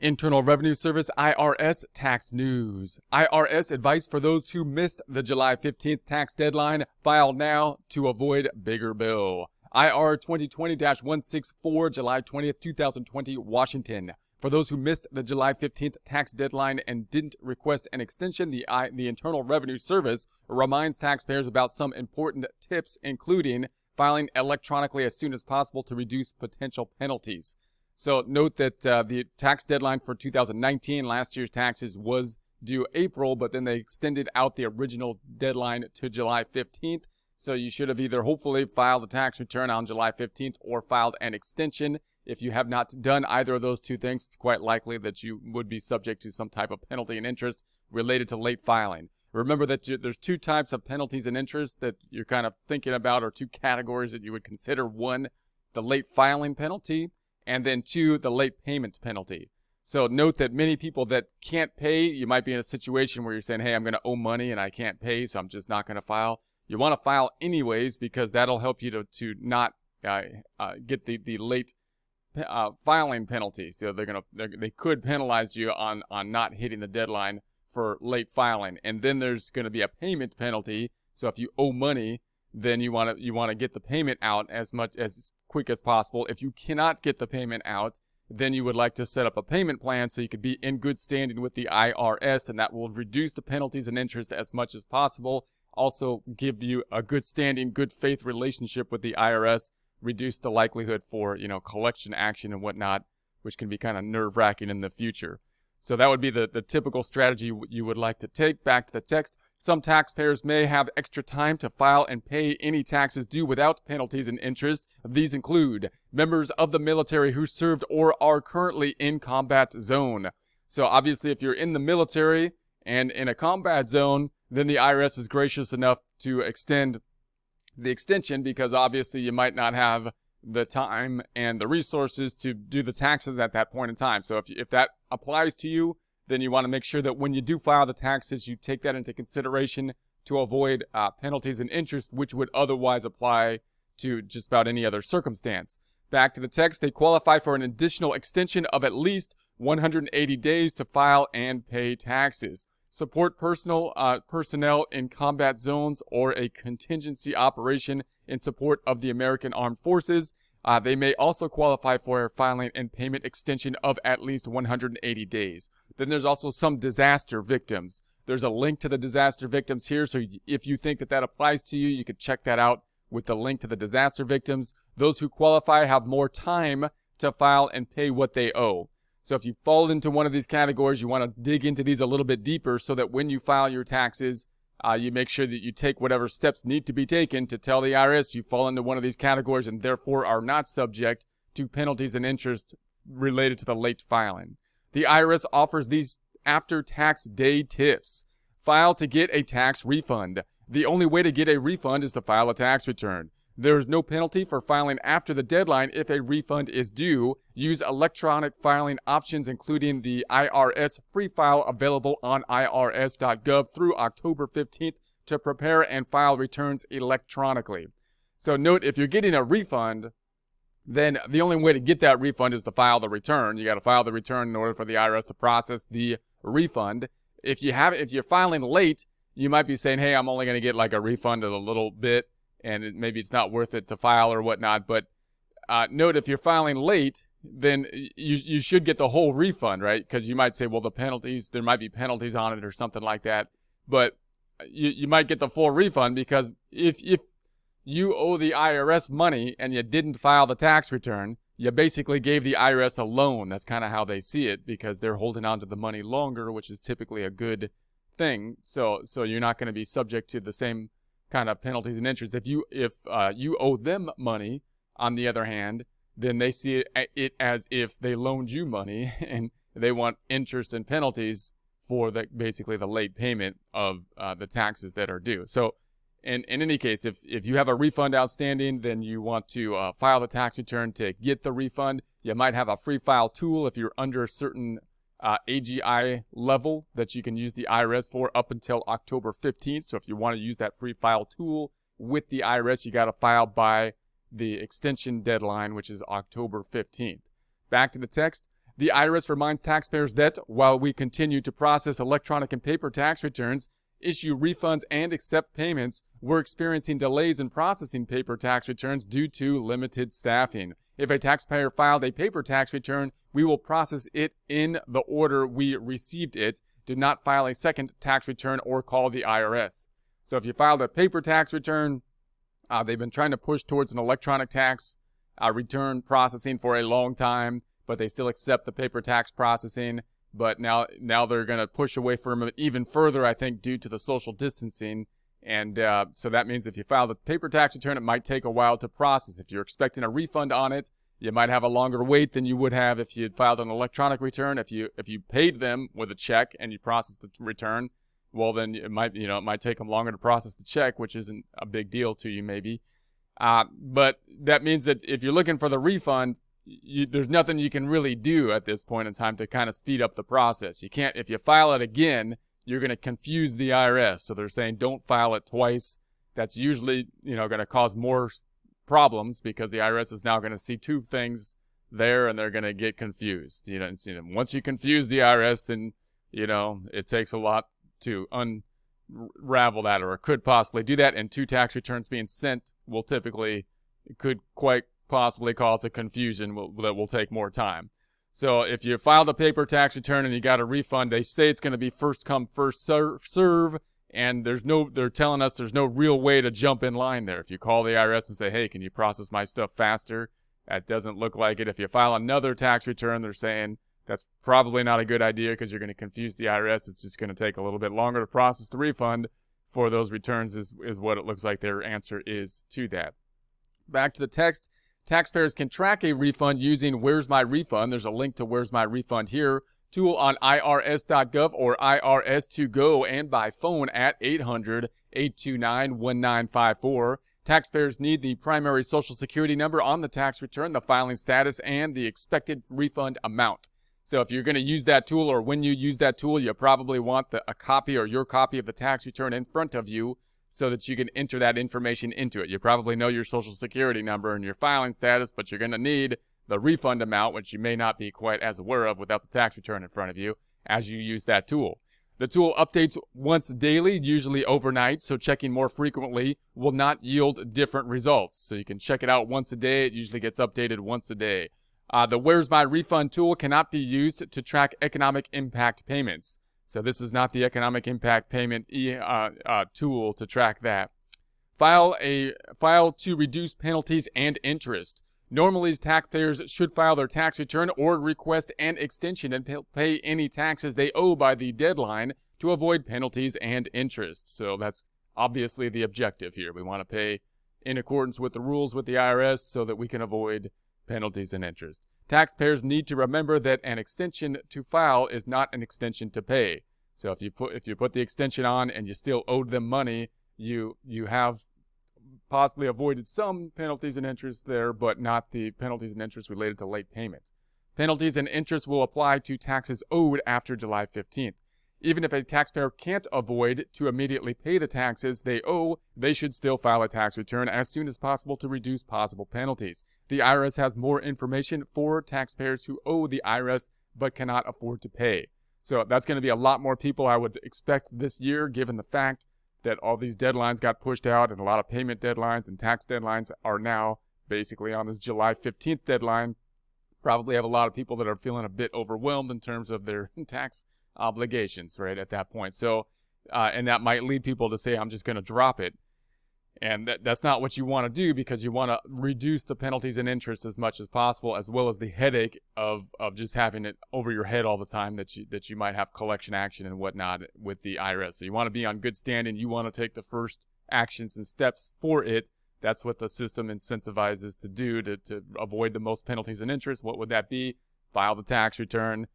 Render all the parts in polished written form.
Internal Revenue Service IRS tax news. IRS advice for those who missed the July 15th tax deadline. File now to avoid bigger bill. IR 2020-164, July 20th, 2020, Washington. For those who missed the July 15th tax deadline and didn't request an extension, the Internal Revenue Service reminds taxpayers about some important tips, including filing electronically as soon as possible to reduce potential penalties. So note that the tax deadline for 2019, last year's taxes, was due April, but then they extended out the original deadline to July 15th. So you should have either hopefully filed a tax return on July 15th or filed an extension. If you have not done either of those two things, it's quite likely that you would be subject to some type of penalty and interest related to late filing. Remember that there's two types of penalties and interest that you're kind of thinking about, or two categories that you would consider. One, the late filing penalty, and then two, the late payment penalty. So note that many people that can't pay, you might be in a situation where you're saying, hey, I'm going to owe money and I can't pay, so I'm just not going to file. You want to file anyways because that'll help you to not get the late filing penalties. So they could penalize you on not hitting the deadline for late filing. And then there's going to be a payment penalty. So if you owe money, then you want to get the payment out as quick as possible. If you cannot get the payment out, then you would like to set up a payment plan so you could be in good standing with the IRS, and that will reduce the penalties and interest as much as possible. Also give you a good standing, good faith relationship with the IRS, reduce the likelihood for, collection action and whatnot, which can be kind of nerve-wracking in the future. So that would be the typical strategy you would like to take. Back to the text. Some taxpayers may have extra time to file and pay any taxes due without penalties and interest. These include members of the military who served or are currently in combat zone. So obviously if you're in the military and in a combat zone, then the IRS is gracious enough to extend the extension because obviously you might not have the time and the resources to do the taxes at that point in time. So if that applies to you, then you want to make sure that when you do file the taxes, you take that into consideration to avoid penalties and interest, which would otherwise apply to just about any other circumstance. Back to the text, they qualify for an additional extension of at least 180 days to file and pay taxes. Support personnel in combat zones or a contingency operation in support of the American Armed Forces. They may also qualify for a filing and payment extension of at least 180 days. Then there's also some disaster victims. There's a link to the disaster victims here, so if you think that applies to you, you could check that out with the link to the disaster victims. Those who qualify have more time to file and pay what they owe. So if you fall into one of these categories, you want to dig into these a little bit deeper so that when you file your taxes, you make sure that you take whatever steps need to be taken to tell the IRS you fall into one of these categories and therefore are not subject to penalties and interest related to the late filing. The IRS offers these after-tax day tips. File to get a tax refund. The only way to get a refund is to file a tax return. There is no penalty for filing after the deadline if a refund is due. Use electronic filing options, including the IRS free file available on irs.gov through October 15th to prepare and file returns electronically. So note, if you're getting a refund, then the only way to get that refund is to file the return. You got to file the return in order for the IRS to process the refund. If you're filing late, you might be saying, hey, I'm only going to get like a refund of a little bit, and maybe it's not worth it to file or whatnot. But note, if you're filing late, then you should get the whole refund, right? Because you might say, well, the penalties, there might be penalties on it or something like that. But you might get the full refund because if you owe the IRS money and you didn't file the tax return, you basically gave the IRS a loan. That's kind of how they see it because they're holding on to the money longer, which is typically a good thing. So you're not going to be subject to the same kind of penalties and interest. If you owe them money, on the other hand, then they see it as if they loaned you money and they want interest and penalties for basically the late payment of the taxes that are due. So in any case, if you have a refund outstanding, then you want to file the tax return to get the refund. You might have a free file tool if you're under a certain AGI level that you can use the IRS for up until October 15th. So if you want to use that free file tool with the IRS, you got to file by the extension deadline, which is October 15th. Back to the text. The IRS reminds taxpayers that while we continue to process electronic and paper tax returns, issue refunds, and accept payments, we're experiencing delays in processing paper tax returns due to limited staffing. If a taxpayer filed a paper tax return, we will process it in the order we received it. Do not file a second tax return or call the IRS. So if you filed a paper tax return, they've been trying to push towards an electronic tax return processing for a long time, but they still accept the paper tax processing. But now they're going to push away from it even further, I think, due to the social distancing. And so that means if you file the paper tax return, it might take a while to process. If you're expecting a refund on it, you might have a longer wait than you would have if you had filed an electronic return. If you paid them with a check and you processed the return, well, then it might take them longer to process the check, which isn't a big deal to you maybe. But that means that if you're looking for the refund, there's nothing you can really do at this point in time to kind of speed up the process. You can't, if you file it again, you're going to confuse the IRS. So they're saying don't file it twice. That's usually, going to cause more problems because the IRS is now going to see two things there and they're going to get confused. Once you confuse the IRS, then, it takes a lot to unravel that, or it could possibly do that. And two tax returns being sent could quite possibly cause a confusion that will take more time. So if you filed a paper tax return and you got a refund, they say it's going to be first come, first serve, and they're telling us there's no real way to jump in line there. If you call the IRS and say, hey, can you process my stuff faster? That doesn't look like it. If you file another tax return, they're saying that's probably not a good idea because you're going to confuse the IRS. It's just going to take a little bit longer to process the refund for those returns is what it looks like their answer is to that. Back to the text. Taxpayers can track a refund using Where's My Refund. There's a link to Where's My Refund here. Tool on irs.gov or IRS2Go and by phone at 800-829-1954. Taxpayers need the primary Social Security number on the tax return, the filing status, and the expected refund amount. So if you're going to use that tool, or when you use that tool, you probably want a copy or your copy of the tax return in front of you so that you can enter that information into it. You probably know your Social Security number and your filing status, but you're going to need the refund amount, which you may not be quite as aware of without the tax return in front of you as you use that tool. The tool updates once daily, usually overnight, so checking more frequently will not yield different results. So you can check it out once a day. It usually gets updated once a day. The Where's My Refund tool cannot be used to track economic impact payments. So this is not the economic impact payment tool to track that. File to reduce penalties and interest. Normally, taxpayers should file their tax return or request an extension and pay any taxes they owe by the deadline to avoid penalties and interest. So that's obviously the objective here. We want to pay in accordance with the rules with the IRS so that we can avoid penalties and interest. Taxpayers need to remember that an extension to file is not an extension to pay. So if you put the extension on and you still owed them money, you have possibly avoided some penalties and interest there, but not the penalties and interest related to late payments. Penalties and interest will apply to taxes owed after July 15th. Even if a taxpayer can't avoid to immediately pay the taxes they owe, they should still file a tax return as soon as possible to reduce possible penalties. The IRS has more information for taxpayers who owe the IRS but cannot afford to pay. So that's going to be a lot more people I would expect this year, given the fact that all these deadlines got pushed out and a lot of payment deadlines and tax deadlines are now basically on this July 15th deadline. Probably have a lot of people that are feeling a bit overwhelmed in terms of their tax obligations right at that point. So, and that might lead people to say, I'm just going to drop it. And that's not what you want to do, because you want to reduce the penalties and interest as much as possible, as well as the headache of just having it over your head all the time that you might have collection action and whatnot with the IRS. So you want to be on good standing. You want to take the first actions and steps for it. That's what the system incentivizes to do to avoid the most penalties and interest. What would that be? File the tax return.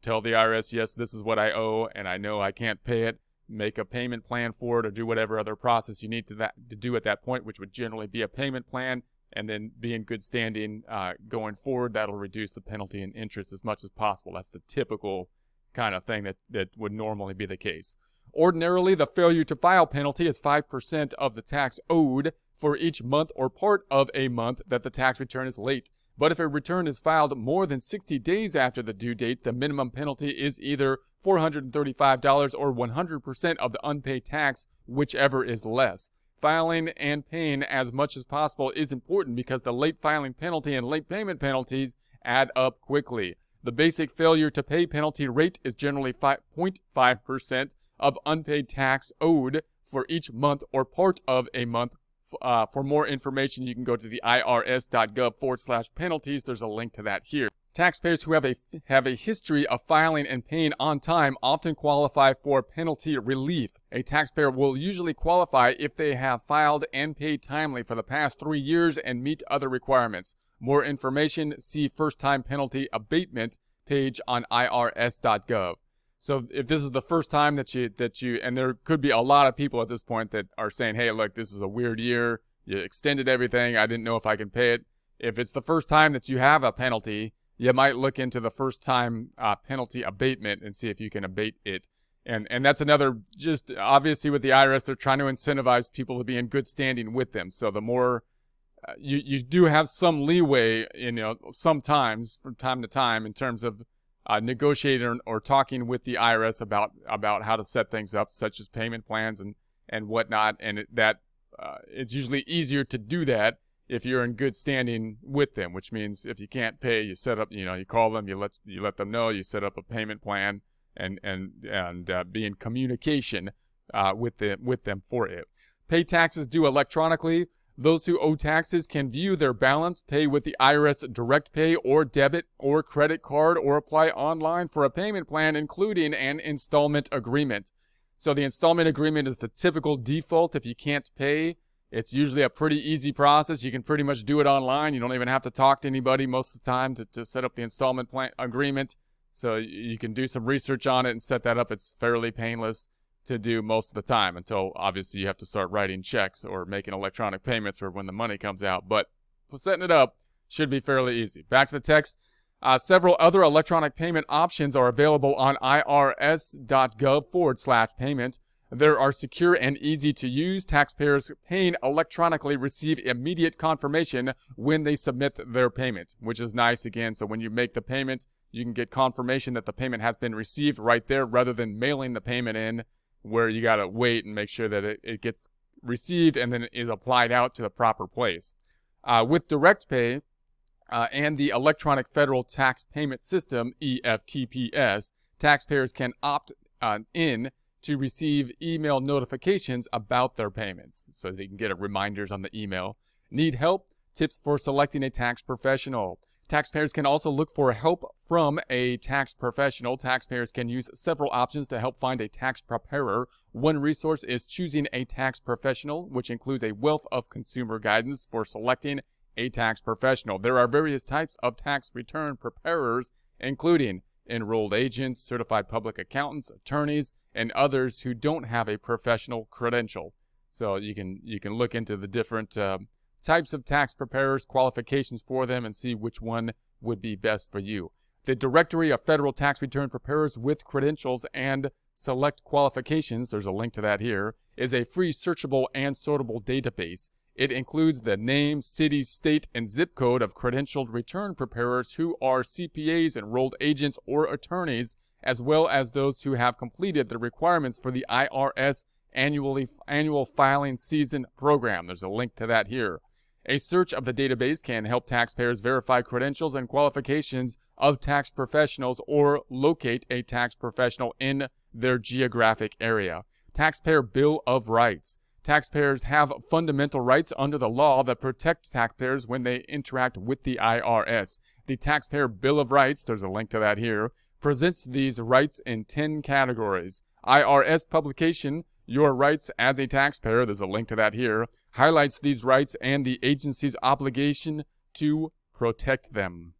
Tell the IRS, yes, this is what I owe, and I know I can't pay it. Make a payment plan for it, or do whatever other process you need to do at that point, which would generally be a payment plan, and then be in good standing going forward. That'll reduce the penalty and interest as much as possible. That's the typical kind of thing that would normally be the case. Ordinarily, the failure to file penalty is 5% of the tax owed for each month or part of a month that the tax return is late. But if a return is filed more than 60 days after the due date, the minimum penalty is either $435 or 100% of the unpaid tax, whichever is less. Filing and paying as much as possible is important because the late filing penalty and late payment penalties add up quickly. The basic failure to pay penalty rate is generally 0.5% of unpaid tax owed for each month or part of a month. For more information, you can go to the irs.gov/penalties. There's a link to that here. Taxpayers who have a history of filing and paying on time often qualify for penalty relief. A taxpayer will usually qualify if they have filed and paid timely for the past 3 years and meet other requirements. More information, see First Time Penalty Abatement page on irs.gov. So if this is the first time that you, and there could be a lot of people at this point that are saying, hey, look, this is a weird year. You extended everything. I didn't know if I can pay it. If it's the first time that you have a penalty, you might look into the First Time Penalty Abatement and see if you can abate it. And that's another, just obviously with the IRS, they're trying to incentivize people to be in good standing with them. So the more you do have some leeway, sometimes from time to time in terms of negotiating or talking with the IRS about how to set things up, such as payment plans and whatnot. And it's usually easier to do that if you're in good standing with them, which means if you can't pay, you set up, you call them, you let them know, you set up a payment plan and be in communication with them for it. Pay taxes due electronically. Those who owe taxes can view their balance, pay with the IRS direct pay or debit or credit card, or apply online for a payment plan, including an installment agreement. So the installment agreement is the typical default. If you can't pay, it's usually a pretty easy process. You can pretty much do it online. You don't even have to talk to anybody most of the time to set up the installment plan agreement. So you can do some research on it and set that up. It's fairly painless to do most of the time, until obviously you have to start writing checks or making electronic payments or when the money comes out. But for setting it up should be fairly easy. Back to the text. Several other electronic payment options are available on irs.gov/payment. There are secure and easy to use. Taxpayers paying electronically receive immediate confirmation when they submit their payment, which is nice again. So when you make the payment, you can get confirmation that the payment has been received right there, rather than mailing the payment in, where you got to wait and make sure that it gets received and then is applied out to the proper place. With direct pay and the Electronic Federal Tax Payment System, EFTPS, taxpayers can opt in to receive email notifications about their payments, so they can get reminders on the email. Need help? Tips for selecting a tax professional. Taxpayers can also look for help from a tax professional. Taxpayers can use several options to help find a tax preparer. One resource is choosing a tax professional, which includes a wealth of consumer guidance for selecting a tax professional. There are various types of tax return preparers, including enrolled agents, certified public accountants, attorneys, and others who don't have a professional credential. So you can look into the different types of tax preparers, qualifications for them, and see which one would be best for you. The Directory of Federal Tax Return Preparers with Credentials and Select Qualifications, there's a link to that here, is a free searchable and sortable database. It includes the name, city, state, and zip code of credentialed return preparers who are CPAs, enrolled agents, or attorneys, as well as those who have completed the requirements for the IRS annual filing season program. There's a link to that here. A search of the database can help taxpayers verify credentials and qualifications of tax professionals or locate a tax professional in their geographic area. Taxpayer Bill of Rights. Taxpayers have fundamental rights under the law that protect taxpayers when they interact with the IRS. The Taxpayer Bill of Rights, there's a link to that here, presents these rights in 10 categories. IRS publication, Your Rights as a Taxpayer, there's a link to that here, highlights these rights and the agency's obligation to protect them.